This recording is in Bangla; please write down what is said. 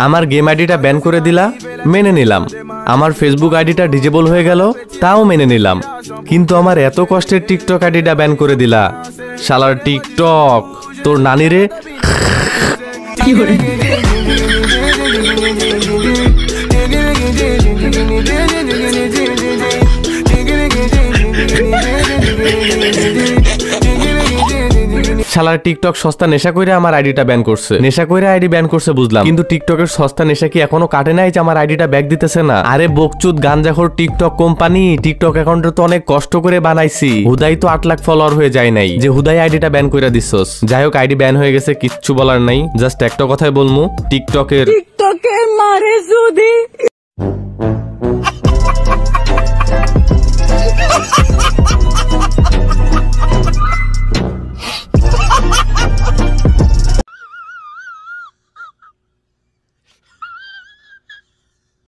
আমার গেম আইডিটা ব্যান করে দিলা, মেনে নিলাম। আমার ফেসবুক আইডিটা ডিজেবল হয়ে গেল, তাও মেনে নিলাম। কিন্তু আমার এত কষ্টের টিকটক আইডিটা ব্যান করে দিলা। শালার টিকটক, তোর নানিরে। শালার টিকটক সস্তা নেশা কইরা আমার আইডিটা ব্যান করছে। নেশা কইরা আইডি ব্যান করছে বুঝলাম, কিন্তু টিকটকের সস্তা নেশা কি এখনো কাটে নাই যে আমার আইডিটা ব্যাক দিতেছে না? আরে বকচুদ গাঞ্জাখোর টিকটক কোম্পানি, টিকটক অ্যাকাউন্টে তো অনেক কষ্ট করে বানাইছি। হুদাই তো 8 লাখ ফলোয়ার হয়ে যায় নাই যে হুদাই আইডিটা ব্যান কইরা দিছস। যাই হোক, আইডি ব্যান হয়ে গেছে, কিচ্ছু বলার নাই। জাস্ট একটা কথাই বলমু, টিকটকের মারে যদি